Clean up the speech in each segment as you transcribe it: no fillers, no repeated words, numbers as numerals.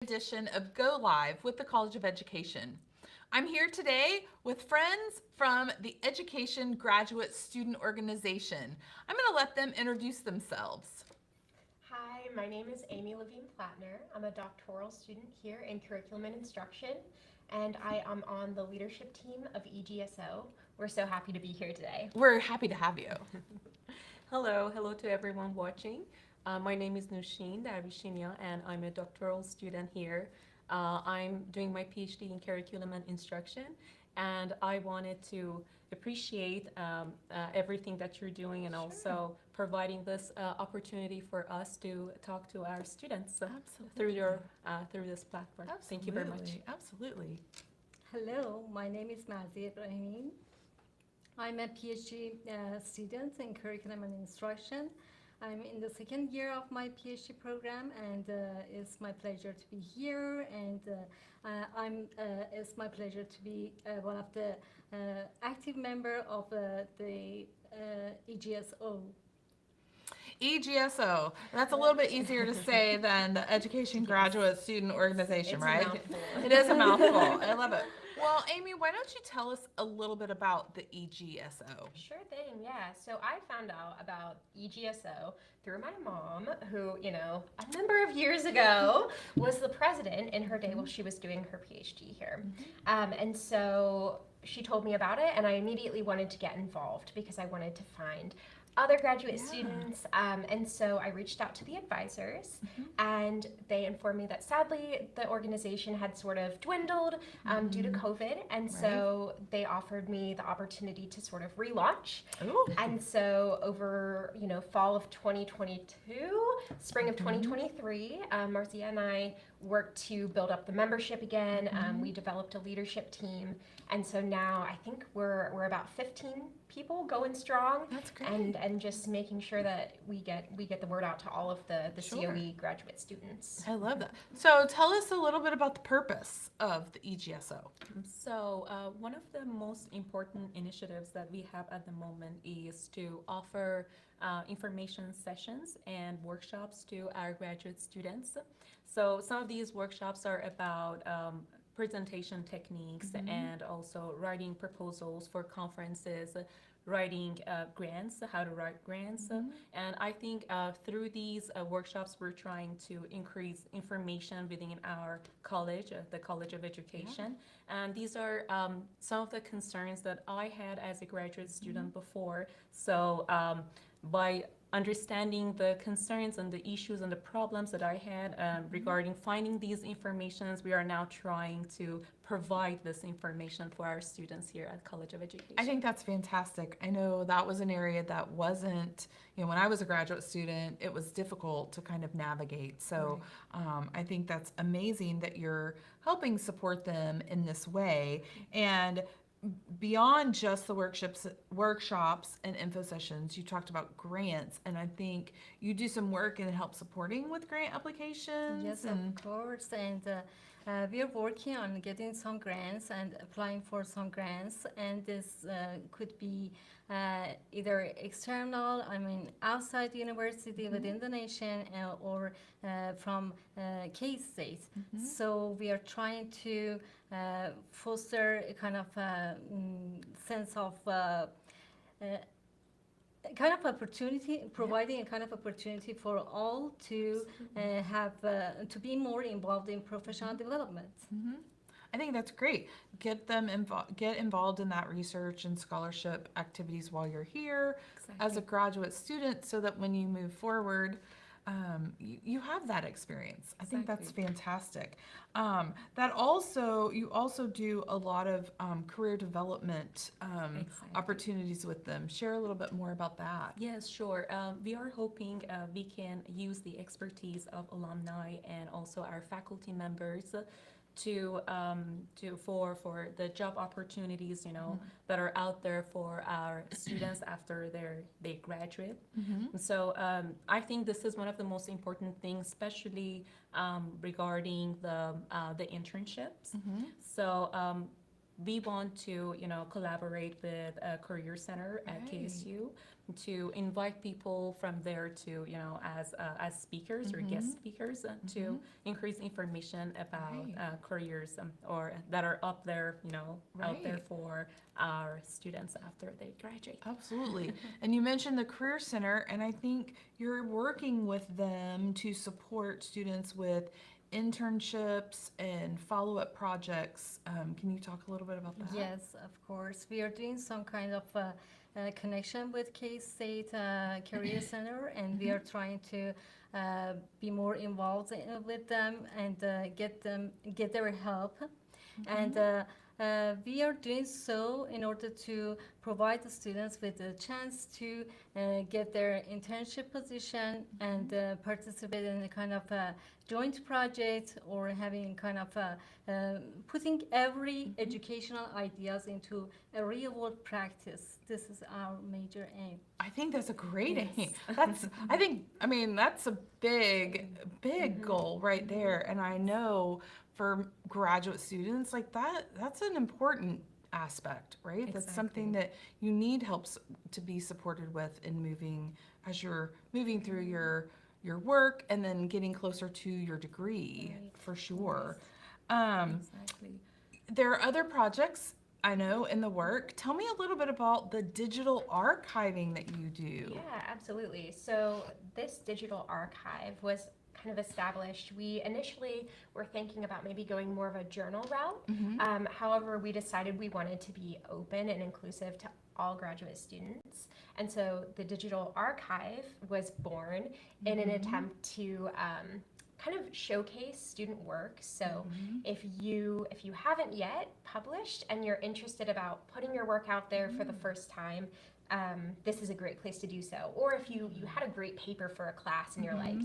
Edition of Go Live with the College of Education. I'm here today with friends from the Education Graduate Student Organization. I'm going to let them introduce themselves. Hi, my name is Amy Levine Plattner. I'm a doctoral student here in curriculum and instruction, and I am on the leadership team of EGSO. We're so happy to be here today. We're happy to have you. Hello to everyone watching. My name is Nushin Dervishinia, and I'm a doctoral student here. I'm doing my PhD in curriculum and instruction, and I wanted to appreciate everything that you're doing and also providing this opportunity for us to talk to our students through this platform. Thank you very much. Absolutely. Hello, my name is Mazi Ibrahim. I'm a PhD student in curriculum and instruction. I'm in the second year of my PhD program, and it's my pleasure to be here. And it's my pleasure to be one of the active member of the EGSO. EGSO. That's a little bit easier to say than the Education Graduate Student Organization, It's right? a mouthful. It is a mouthful. I love it. Well, Amy, why don't you tell us a little bit about the EGSO? Sure thing, yeah. So I found out about EGSO through my mom, who, a number of years ago was the president in her day while she was doing her PhD here. And so she told me about it, and I immediately wanted to get involved because I wanted to find other graduate students, and so I reached out to the advisors, and they informed me that sadly the organization had sort of dwindled due to COVID, and so they offered me the opportunity to sort of relaunch. Ooh. And so over fall of 2022, spring of 2023, Marcia and I worked to build up the membership again. We developed a leadership team, and so now I think we're about 15 people going strong. That's great. And just making sure that we get the word out to all of the Sure. COE graduate students. I love that. So tell us a little bit about the purpose of the EGSO. So, one of the most important initiatives that we have at the moment is to offer information sessions and workshops to our graduate students. So, some of these workshops are about presentation techniques and also writing proposals for conferences, writing grants, how to write grants. And I think through these workshops, we're trying to increase information within our college, the College of Education. And these are some of the concerns that I had as a graduate student before. So by understanding the concerns and the issues and the problems that I had regarding finding these informations, we are now trying to provide this information for our students here at College of Education. I think that's fantastic. I know that was an area that wasn't, when I was a graduate student, it was difficult to kind of navigate. So I think that's amazing that you're helping support them in this way. And beyond just the workshops and info sessions, you talked about grants, and I think you do some work in help supporting with grant applications. Yes, and of course. And we are working on getting some grants and applying for some grants. And this could be either external, outside the university, within the nation, or from K-State. So we are trying to foster a kind of sense of kind of opportunity, providing a kind of opportunity for all to have to be more involved in professional development. I think that's great. Get involved in that research and scholarship activities while you're here as a graduate student, so that when you move forward, you have that experience. I think that's fantastic. You also do a lot of career development opportunities with them. Share a little bit more about that. Yes, sure. We are hoping we can use the expertise of alumni and also our faculty members for the job opportunities, that are out there for our students after they graduate. So I think this is one of the most important things, especially regarding the internships. So we want to, collaborate with a career center at Right. KSU to invite people from there to, as speakers or guest speakers to increase information about Right. careers or that are up there, out there Right. for our students after they graduate. Absolutely. And you mentioned the Career Center, and I think you're working with them to support students with internships and follow-up projects. Can you talk a little bit about that? Yes, of course. We are doing some kind of connection with K-State Career Center, and we are trying to be more involved with them and get their help. And we are doing so in order to provide the students with a chance to get their internship position and participate in a kind of a joint project or having kind of putting every educational ideas into a real world practice. This is our major aim. I think that's a great Yes. aim. That's a big goal right there. And I know for graduate students, like that's an important aspect, right? That's something that you need helps to be supported with in moving as you're moving through your work and then getting closer to your degree, Right. for sure. Exactly. There are other projects I know in the work. Tell me a little bit about the digital archiving that you do. Yeah, absolutely. So this digital archive was kind of established. We initially were thinking about maybe going more of a journal route. However, we decided we wanted to be open and inclusive to all graduate students. And so the digital archive was born in an attempt to kind of showcase student work. So if you haven't yet published and you're interested about putting your work out there for the first time, this is a great place to do so. Or if you had a great paper for a class and you're like,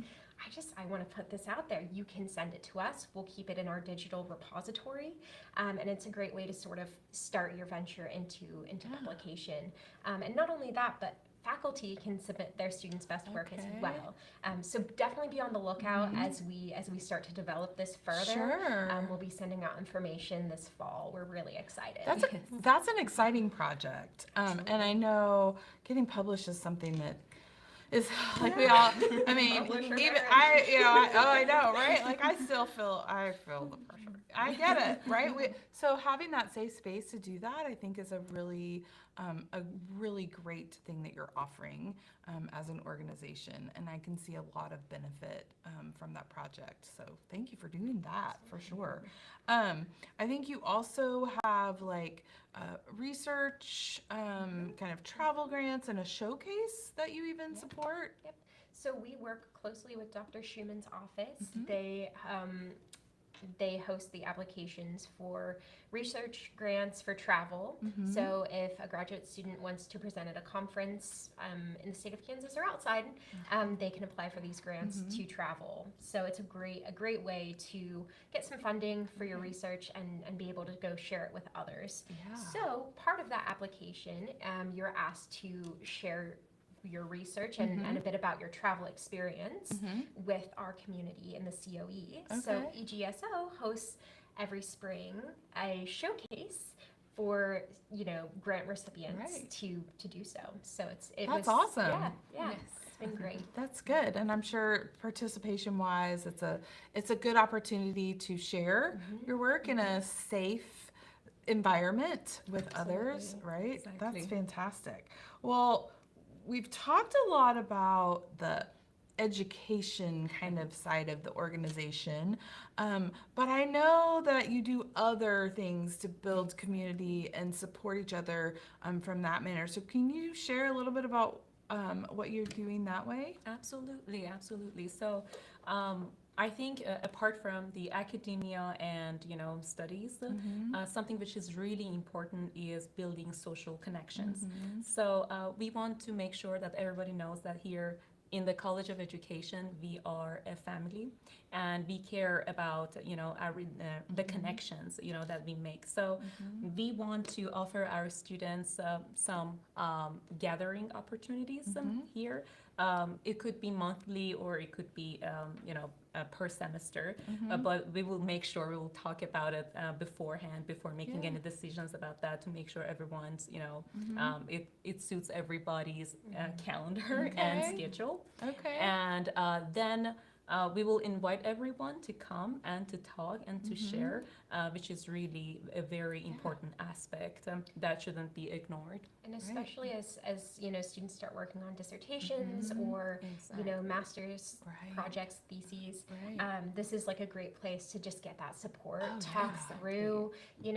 I want to put this out there, you can send it to us. We'll keep it in our digital repository. And it's a great way to sort of start your venture into publication. And not only that, but faculty can submit their students' best work as well. So definitely be on the lookout as we start to develop this further. Sure. We'll be sending out information this fall. We're really excited. That's an exciting project. And I know getting published is something that is like we all, I mean, Publisher even marriage. I know, right? Like I feel the pressure. I get it, right? So having that safe space to do that, I think is a really great thing that you're offering as an organization. And I can see a lot of benefit from that project. So thank you for doing that for sure. I think you also have like research, kind of travel grants and a showcase that you even support. Yep. So we work closely with Dr. Schumann's office. They host the applications for research grants for travel. So if a graduate student wants to present at a conference in the state of Kansas or outside, they can apply for these grants to travel. So it's a great way to get some funding for your research and be able to go share it with others. Yeah. So part of that application, you're asked to share your research and a bit about your travel experience with our community in the COE. So EGSO hosts every spring a showcase for grant recipients to do so. So That's awesome. Yeah, it's been great. That's good, and I'm sure participation-wise, it's a good opportunity to share your work in a safe environment with others, right? Exactly. That's fantastic. Well, we've talked a lot about the education kind of side of the organization, but I know that you do other things to build community and support each other from that manner. So can you share a little bit about what you're doing that way? Absolutely. So, I think apart from the academia and studies, something which is really important is building social connections. So we want to make sure that everybody knows that here in the College of Education we are a family, and we care about the connections that we make. So we want to offer our students some gathering opportunities here. It could be monthly, or it could be per semester, Mm-hmm. but we will make sure we will talk about it beforehand before making Yeah. any decisions about that to make sure everyone's, Mm-hmm. it suits everybody's calendar and Okay. schedule. Okay. And then we will invite everyone to come and to talk and to Mhm. share, which is really a very important aspect that shouldn't be ignored. And especially as students start working on dissertations Mhm. or master's Right. projects, theses. Right. This is like a great place to just get that support, Oh, talk yeah. through,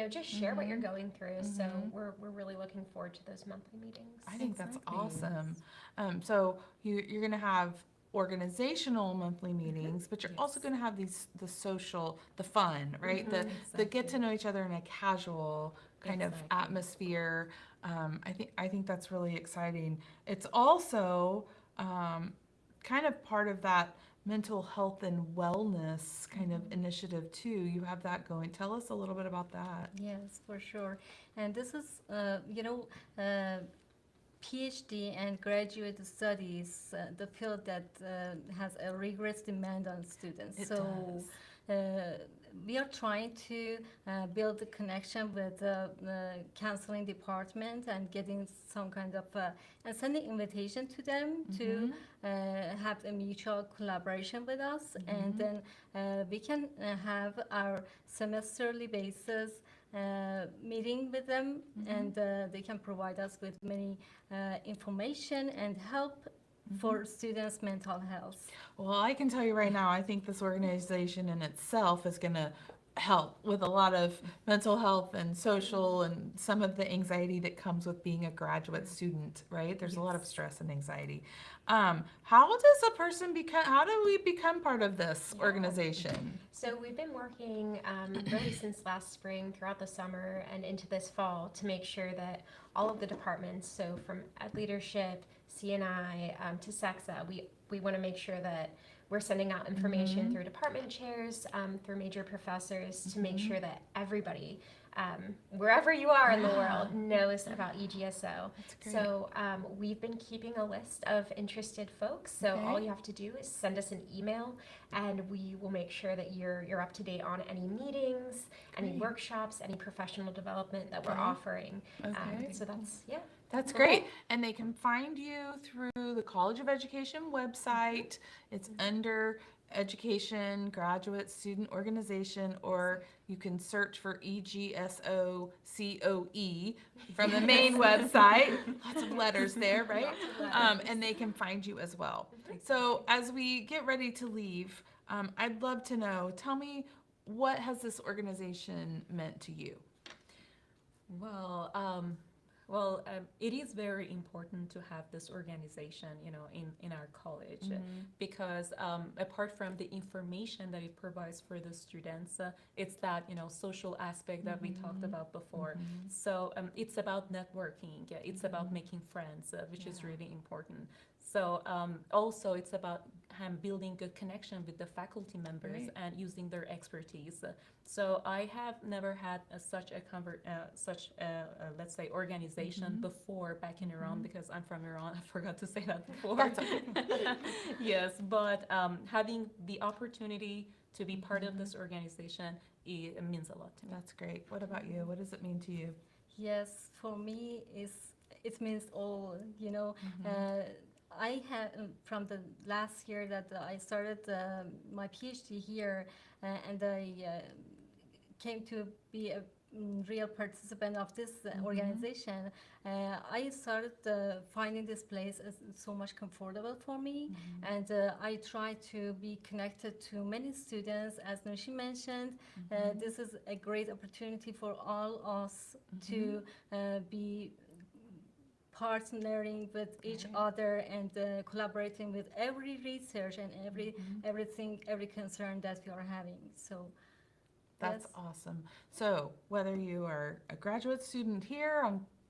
just share what you're Mhm. going through. So Mhm. we're really looking forward to those monthly meetings. I think that's Exactly. awesome. So you're going to have organizational monthly meetings, but you're also Yes. going to have the social, the fun, right? Mhm. The get to know each other in a casual kind of Exactly. atmosphere. I think that's really exciting. It's also kind of part of that mental health and wellness kind of initiative too. You have that going. Tell us a little bit about that. Yes, for sure. And this is, PhD and graduate studies, the field that has a rigorous demand on students. It So we are trying to build a connection with the counseling department and getting some kind of and sending invitation to them to have a mutual collaboration with us, and then we can have our semesterly basis meeting with them, and they can provide us with many information and help for students' mental health. Well, I can tell you right now, I think this organization in itself is going to help with a lot of mental health and social and some of the anxiety that comes with being a graduate student, right? There's a lot of stress and anxiety. How does a person become, how do we become part of this Yeah. organization? So we've been working really since last spring, throughout the summer and into this fall, to make sure that all of the departments, so from ed leadership, CNI, to SEXA, we want to make sure that we're sending out information through department chairs, through major professors, to make sure that everybody, wherever you are in the world, knows about EGSO. That's great. So we've been keeping a list of interested folks. So Okay. all you have to do is send us an email, and we will make sure that you're up to date on any meetings, any Great. workshops, any professional development that we're Okay. offering. Okay. So that's. That's great. And they can find you through the College of Education website. It's under Education Graduate Student Organization, or you can search for EGSO COE from the main website. Lots of letters there, right? Lots of letters. And they can find you as well. So as we get ready to leave, I'd love to know, tell me, what has this organization meant to you? Well, it is very important to have this organization, in our college, because apart from the information that it provides for the students, it's that, social aspect that we talked about before. So it's about networking, it's about making friends, which is really important. So also it's about building good connection with the faculty members Right. and using their expertise. So I have never had such a let's say organization before back in Iran, because I'm from Iran. I forgot to say that before. That's okay. Yes, but having the opportunity to be part of this organization, it means a lot to me. That's great. What about you? What does it mean to you? Yes, for me, it means all. I have from the last year that I started my PhD here, and I came to be a real participant of this organization. I started finding this place as so much comfortable for me, and I try to be connected to many students. As Nushi mentioned, this is a great opportunity for all us to be partnering with each other and collaborating with every research and every concern that we are having. So That's yes. awesome. So whether you are a graduate student here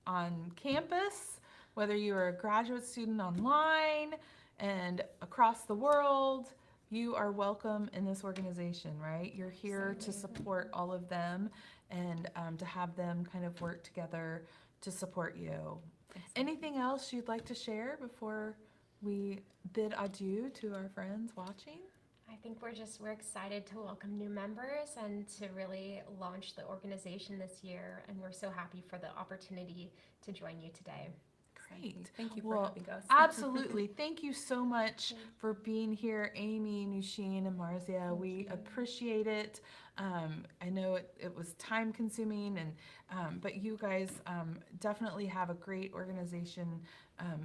on campus, whether you are a graduate student online and across the world, you are welcome in this organization, right? You're here to support all of them and to have them kind of work together to support you. Anything else you'd like to share before we bid adieu to our friends watching? I think we're excited to welcome new members and to really launch the organization this year. And we're so happy for the opportunity to join you today. Great. Thank you for Well, having us. absolutely. Thank you so much for being here, Amy, Nushin, and Marzia. We appreciate it. I know it was time consuming, but you guys definitely have a great organization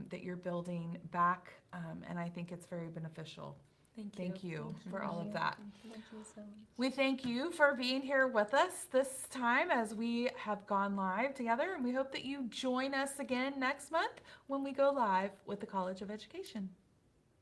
that you're building back, and I think it's very beneficial. Thank you for all of that. Thank you so much. We thank you for being here with us this time as we have gone live together, and we hope that you join us again next month when we go live with the College of Education.